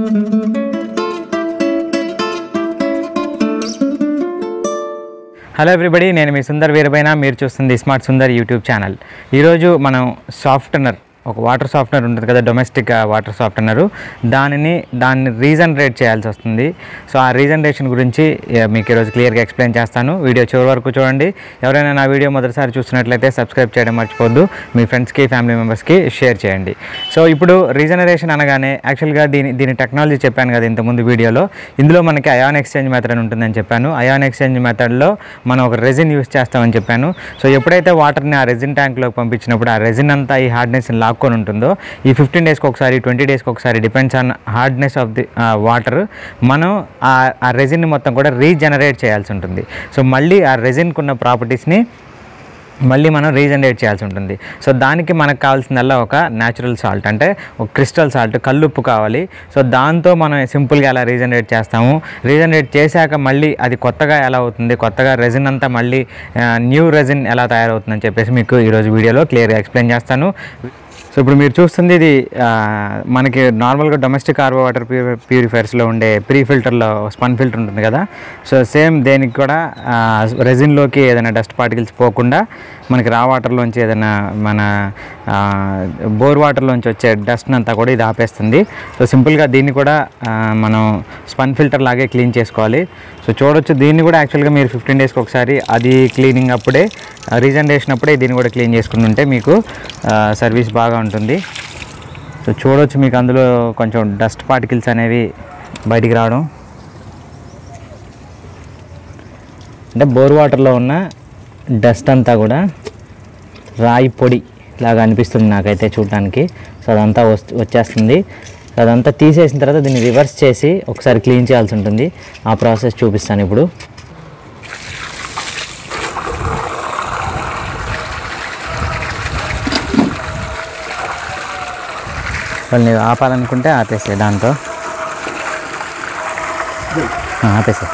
Hello everybody, నేను మీ సుందర్ వీరబైన. మీరు చూస్తుంది స్మార్ట్ సుందర్ యూట్యూబ్ ఛానల్. ఈరోజు మనం సాఫ్ట్నర్, ఒక వాటర్ సాఫ్ట్నర్ ఉంటుంది కదా, డొమెస్టిక్ వాటర్ సాఫ్ట్నరు, దాన్ని రీజనరేట్ చేయాల్సి వస్తుంది. సో ఆ రీజనరేషన్ గురించి మీకు ఈరోజు క్లియర్గా ఎక్స్ప్లెయిన్ చేస్తాను. వీడియో చివరి వరకు చూడండి. ఎవరైనా నా వీడియో మొదటిసారి చూస్తున్నట్లయితే సబ్స్క్రైబ్ చేయడం మర్చిపోద్దు. మీ ఫ్రెండ్స్కి, ఫ్యామిలీ మెంబర్స్కి షేర్ చేయండి. సో ఇప్పుడు రీజనరేషన్ అనగానే యాక్చువల్గా దీని టెక్నాలజీ చెప్పాను కదా ఇంతకుముందు వీడియోలో. ఇందులో మనకి అయాన్ ఎక్స్చేంజ్ మెథడ్ ఉంటుందని చెప్పాను. అయాన్ ఎక్స్చేంజ్ మెథడ్లో మనం ఒక రెజిన్ యూస్ చేస్తామని చెప్పాను. సో ఎప్పుడైతే వాటర్ని ఆ రెజిన్ ట్యాంక్లోకి పంపించినప్పుడు ఆ రెజిన్ అంతా ఈ హార్డ్నెస్ని లాక్కొని ఉంటుందో, ఈ 15 డేస్కి ఒకసారి, 20 డేస్కి ఒకసారి, depends on hardness of the water, మనం ఆ రెజిన్ని మొత్తం కూడా రీజనరేట్ చేయాల్సి ఉంటుంది. సో మళ్ళీ ఆ రెజిన్కి ఉన్న ప్రాపర్టీస్ని మళ్ళీ మనం రీజనరేట్ చేయాల్సి ఉంటుంది. సో దానికి మనకు కావాల్సిందల్లా ఒక న్యాచురల్ సాల్ట్, అంటే ఒక క్రిస్టల్ సాల్ట్, కల్లుప్పు కావాలి. సో దాంతో మనం సింపుల్గా ఎలా రీజనరేట్ చేస్తాము, రీజనరేట్ చేశాక మళ్ళీ అది కొత్తగా ఎలా అవుతుంది, కొత్తగా రెజిన్ అంతా మళ్ళీ న్యూ రెజిన్ ఎలా తయారవుతుందని చెప్పేసి మీకు ఈరోజు వీడియోలో క్లియర్గా ఎక్స్ప్లెయిన్ చేస్తాను. సో ఇప్పుడు మీరు చూస్తుంది ఇది మనకి నార్మల్గా డొమెస్టిక్ ఆర్ఓ వాటర్ ప్యూరిఫైర్స్లో ఉండే ప్రీ ఫిల్టర్లో స్పన్ ఫిల్టర్ ఉంటుంది కదా. సో సేమ్ దేనికి కూడా రెజిన్లోకి ఏదైనా డస్ట్ పార్టికల్స్ పోకుండా మనకి రా వాటర్లోంచి ఏదైనా మన బోర్ వాటర్లోంచి వచ్చే డస్ట్ని అంతా కూడా ఇది ఆపేస్తుంది. సో సింపుల్గా దీన్ని కూడా మనం స్పన్ ఫిల్టర్ లాగే క్లీన్ చేసుకోవాలి. సో చూడొచ్చు, దీన్ని కూడా యాక్చువల్గా మీరు 15 డేస్కి ఒకసారి అది క్లీనింగ్ అప్పుడే, రీజనరేషన్ అప్పుడే దీన్ని కూడా క్లీన్ చేసుకుని ఉంటే మీకు సర్వీస్ బాగా ఉంటుంది. సో చూడొచ్చు, మీకు అందులో కొంచెం డస్ట్ పార్టికల్స్ అనేవి బయటికి రావడం, అంటే బోర్ వాటర్లో ఉన్న డస్ట్ అంతా కూడా రాయి పొడి లాగా అనిపిస్తుంది నాకైతే చూడటానికి. సో అదంతా వచ్చేస్తుంది. సో అదంతా తీసేసిన తర్వాత దీన్ని రివర్స్ చేసి ఒకసారి క్లీన్ చేయాల్సి ఉంటుంది. ఆ ప్రాసెస్ చూపిస్తాను ఇప్పుడు. వాళ్ళని ఆపాలనుకుంటే ఆపేసే, దాంతో ఆపేసే.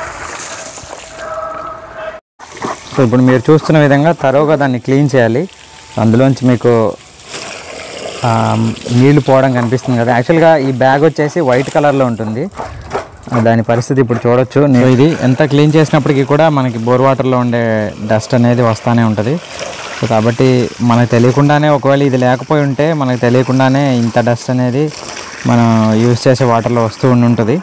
సో ఇప్పుడు మీరు చూస్తున్న విధంగా తరోగా దాన్ని క్లీన్ చేయాలి. అందులోంచి మీకు నీళ్లు పోవడం కనిపిస్తుంది కదా. యాక్చువల్గా ఈ బ్యాగ్ వచ్చేసి వైట్ కలర్లో ఉంటుంది. దాని పరిస్థితి ఇప్పుడు చూడొచ్చు. ఇది ఎంత క్లీన్ చేసినప్పటికీ కూడా మనకి బోర్ వాటర్లో ఉండే డస్ట్ అనేది వస్తూనే ఉంటుంది. సో కాబట్టి మనకు తెలియకుండానే, ఒకవేళ ఇది లేకపోయి ఉంటే మనకు తెలియకుండానే ఇంత డస్ట్ అనేది మనం యూజ్ చేసే వాటర్లో వస్తూ ఉంటుంది.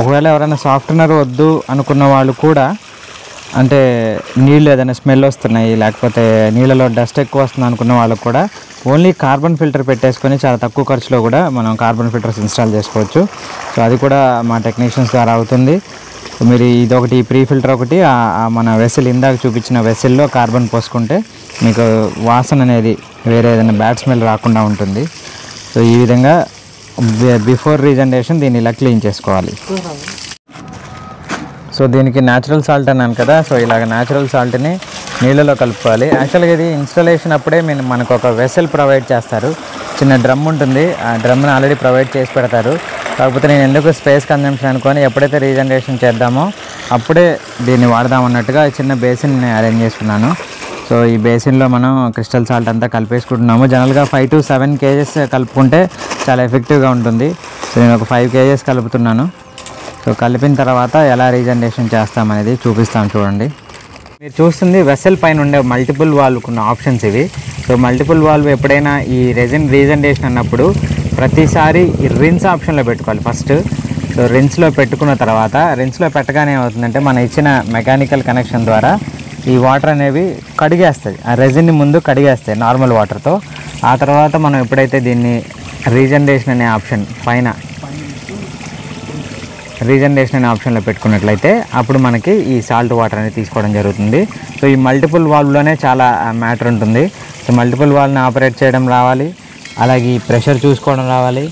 ఒకవేళ ఎవరైనా సాఫ్ట్నర్ వద్దు అనుకున్న వాళ్ళు కూడా, అంటే నీళ్ళు ఏదైనా స్మెల్ వస్తున్నాయి, లేకపోతే నీళ్ళలో డస్ట్ ఎక్కువ వస్తుంది అనుకున్న వాళ్ళకు కూడా ఓన్లీ కార్బన్ ఫిల్టర్ పెట్టేసుకొని చాలా తక్కువ ఖర్చులో కూడా మనం కార్బన్ ఫిల్టర్స్ ఇన్స్టాల్ చేసుకోవచ్చు. సో అది కూడా మా టెక్నీషియన్స్ ద్వారా అవుతుంది. మీరు ఇదొకటి, ప్రీ ఫిల్టర్ ఒకటి, మన వెసిల్, ఇందాక చూపించిన వెసిల్లో కార్బన్ పోసుకుంటే మీకు వాసన అనేది వేరే ఏదైనా బ్యాడ్ స్మెల్ రాకుండా ఉంటుంది. సో ఈ విధంగా బిఫోర్ రీజనరేషన్ దీన్ని ఇలా క్లీన్ చేసుకోవాలి. సో దీనికి న్యాచురల్ సాల్ట్ అన్నాను కదా. సో ఇలాగ న్యాచురల్ సాల్ట్ని నీళ్ళలో కలుపుకోవాలి. యాక్చువల్గా ఇది ఇన్స్టాలేషన్ అప్పుడే మనకు ఒక వెసల్ ప్రొవైడ్ చేస్తారు. చిన్న డ్రమ్ ఉంటుంది, ఆ డ్రమ్ని ఆల్రెడీ ప్రొవైడ్ చేసి పెడతారు. కాకపోతే నేను ఎందుకు స్పేస్ కన్జంప్షన్ అనుకొని ఎప్పుడైతే రీజనరేషన్ చేద్దామో అప్పుడే దీన్ని వాడదామన్నట్టుగా చిన్న బేసిన్ని అరేంజ్ చేసుకున్నాను. సో ఈ బేసిన్లో మనం క్రిస్టల్ సాల్ట్ అంతా కలిపేసుకుంటున్నాము. జనరల్గా 5 to 7 kgs కలుపుకుంటే చాలా ఎఫెక్టివ్గా ఉంటుంది. సో నేను ఒక 5 kgs కలుపుతున్నాను. సో కలిపిన తర్వాత ఎలా రీజనరేషన్ చేస్తామనేది చూపిస్తాను చూడండి. మీరు చూస్తుంది వెసల్ పైన ఉండే మల్టిపుల్ వాల్వ్కి ఉన్న ఆప్షన్స్ ఇవి. సో మల్టిపుల్ వాల్వ్ ఎప్పుడైనా ఈ రెజిన్ రీజనరేషన్ అన్నప్పుడు ప్రతిసారి ఈ రిన్స్ ఆప్షన్లో పెట్టుకోవాలి ఫస్ట్. సో రిన్స్లో పెట్టుకున్న తర్వాత, రిన్స్లో పెట్టగానే ఏమవుతుందంటే మన ఇచ్చిన మెకానికల్ కనెక్షన్ ద్వారా ఈ వాటర్ అనేవి కడిగేస్తుంది, ఆ రెజిన్ని ముందు కడిగేస్తాయి నార్మల్ వాటర్తో. ఆ తర్వాత మనం ఎప్పుడైతే దీన్ని రీజనరేషన్ అనే ఆప్షన్ పైన, రీజనరేషన్ అనే ఆప్షన్లో పెట్టుకున్నట్లయితే అప్పుడు మనకి ఈ సాల్ట్ వాటర్ అనేది తీసుకోవడం జరుగుతుంది. సో ఈ మల్టిపుల్ వాల్వ్లోనే చాలా మ్యాటర్ ఉంటుంది. సో మల్టిపుల్ వాల్వ్ని ఆపరేట్ చేయడం రావాలి, అలాగే ఈ ప్రెషర్ చూసుకోవడం రావాలి,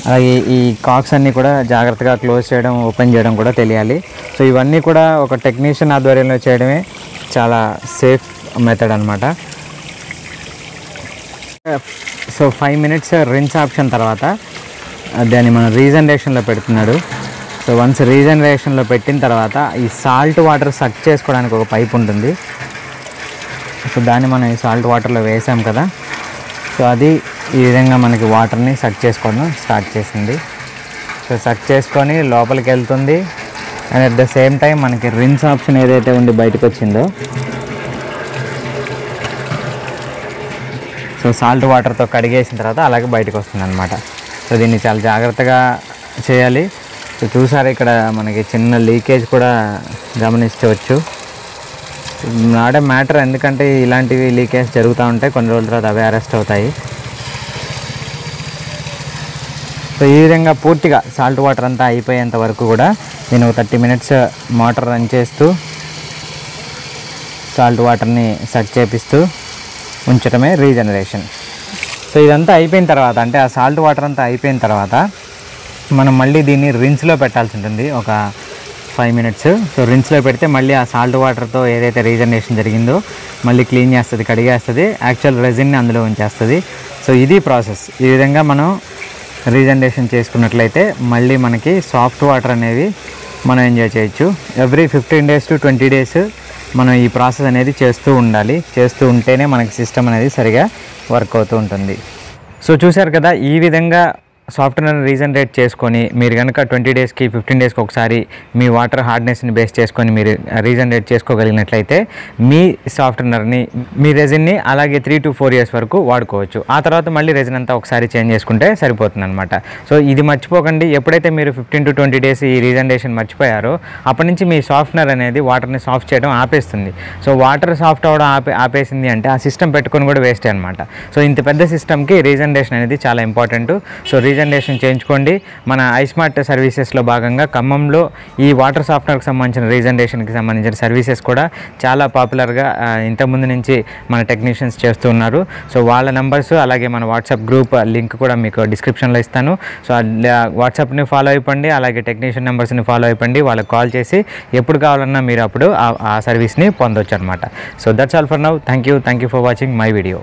అలాగే ఈ కాక్స్ అన్నీ కూడా జాగ్రత్తగా క్లోజ్ చేయడం, ఓపెన్ చేయడం కూడా తెలియాలి. సో ఇవన్నీ కూడా ఒక టెక్నీషియన్ ఆధ్వర్యంలో చేయడమే చాలా సేఫ్ మెథడ్ అనమాట. సో 5 minutes రిన్స్ ఆప్షన్ తర్వాత దాన్ని మనం రీజనరేషన్లో పెడుతున్నాడు. సో వన్స్ రీజనరేషన్లో పెట్టిన తర్వాత ఈ సాల్ట్ వాటర్ సక్ చేసుకోవడానికి ఒక పైప్ ఉంటుంది. సో దాన్ని మనం ఈ సాల్ట్ వాటర్లో వేసాం కదా. సో అది ఈ విధంగా మనకి వాటర్ని సక్ చేసుకోవడం స్టార్ట్ చేసింది. సో సక్ చేసుకొని లోపలికి వెళ్తుంది. And at the same time మనకి రిన్స్ ఆప్షన్ ఏదైతే ఉండి బయటకు వచ్చిందో, సో సాల్ట్ వాటర్తో కడిగేసిన తర్వాత అలాగే బయటకు వస్తుంది అనమాట. సో దీన్ని చాలా జాగ్రత్తగా చేయాలి. సో చూసారు ఇక్కడ మనకి చిన్న లీకేజ్ కూడా గమనించవచ్చు. నాట్ ఏ మ్యాటర్, ఎందుకంటే ఇలాంటివి లీకేజ్ జరుగుతూ ఉంటాయి, కొన్ని రోజుల తర్వాత అవే అరెస్ట్ అవుతాయి. సో ఈ విధంగా పూర్తిగా సాల్ట్ వాటర్ అంతా అయిపోయేంత వరకు కూడా నేను 30 minutes మోటార్ రన్ చేస్తూ సాల్ట్ వాటర్ని సక్ చేపిస్తూ ఉంచడమే రీజనరేషన్. సో ఇదంతా అయిపోయిన తర్వాత, అంటే ఆ సాల్ట్ వాటర్ అంతా అయిపోయిన తర్వాత మనం మళ్ళీ దీన్ని రిన్స్లో పెట్టాల్సి ఉంటుంది ఒక 5 minutes. సో రిన్స్లో పెడితే మళ్ళీ ఆ సాల్ట్ వాటర్తో ఏదైతే రీజనరేషన్ జరిగిందో మళ్ళీ క్లీన్ చేస్తుంది, కడిగేస్తుంది, యాక్చువల్ రెజిన్ని అందులో ఉంచేస్తుంది. సో ఇది ప్రాసెస్. ఈ విధంగా మనం రీజనరేషన్ చేసుకున్నట్లయితే మళ్ళీ మనకి సాఫ్ట్ వాటర్ అనేవి మనం ఎంజాయ్ చేయొచ్చు. ఎవ్రీ 15 days to 20 days మనం ఈ ప్రాసెస్ అనేది చేస్తూ ఉండాలి. చేస్తూ ఉంటేనే మనకి సిస్టమ్ అనేది సరిగా వర్క్ అవుతూ ఉంటుంది. సో చూశారు కదా, ఈ విధంగా సాఫ్ట్వేర్ రీజనరేట్ చేసుకొని మీరు కనుక 20 daysకి 15 daysకి ఒకసారి మీ వాటర్ హార్డ్నెస్ని బేస్ చేసుకొని మీరు రీజనరేట్ చేసుకోగలిగినట్లయితే మీ సాఫ్ట్వేర్ని, మీ రెజిన్ని అలాగే 3 to 4 years వరకు వాడుకోవచ్చు. ఆ తర్వాత మళ్ళీ రెజిన్ అంతా ఒకసారి చేంజ్ చేసుకుంటే సరిపోతుంది అనమాట. సో ఇది మర్చిపోకండి. ఎప్పుడైతే మీరు 15 to 20 days ఈ రీజనరేషన్ మర్చిపోయారో అప్పటి నుంచి మీ సాఫ్ట్వేర్ అనేది వాటర్ని సాఫ్ట్ చేయడం ఆపేస్తుంది. సో వాటర్ సాఫ్ట్ అవ్వడం ఆపేసింది అంటే ఆ సిస్టమ్ పెట్టుకొని కూడా వేస్టే అనమాట. సో ఇంత పెద్ద సిస్టమ్కి రీజనరేషన్ అనేది చాలా ఇంపార్టెంట్. సో రీజనరేషన్ చేయించుకోండి. మన ఐస్మార్ట్ సర్వీసెస్లో భాగంగా ఖమ్మంలో ఈ వాటర్ సాఫ్ట్వేర్కి సంబంధించిన రీజనరేషన్కి సంబంధించిన సర్వీసెస్ కూడా చాలా పాపులర్గా ఇంతకుముందు నుంచి మన టెక్నీషియన్స్ చేస్తూ ఉన్నారు. సో వాళ్ళ నెంబర్స్ అలాగే మన వాట్సాప్ గ్రూప్ లింక్ కూడా మీకు డిస్క్రిప్షన్లో ఇస్తాను. సో వాట్సాప్ని ఫాలో అయిపోండి, అలాగే టెక్నీషియన్ నెంబర్స్ని ఫాలో అయిపోండి. వాళ్ళకి కాల్ చేసి ఎప్పుడు కావాలన్నా మీరు అప్పుడు ఆ సర్వీస్ని పొందొచ్చు అనమాట. So that's all for now. Thank you for watching my video.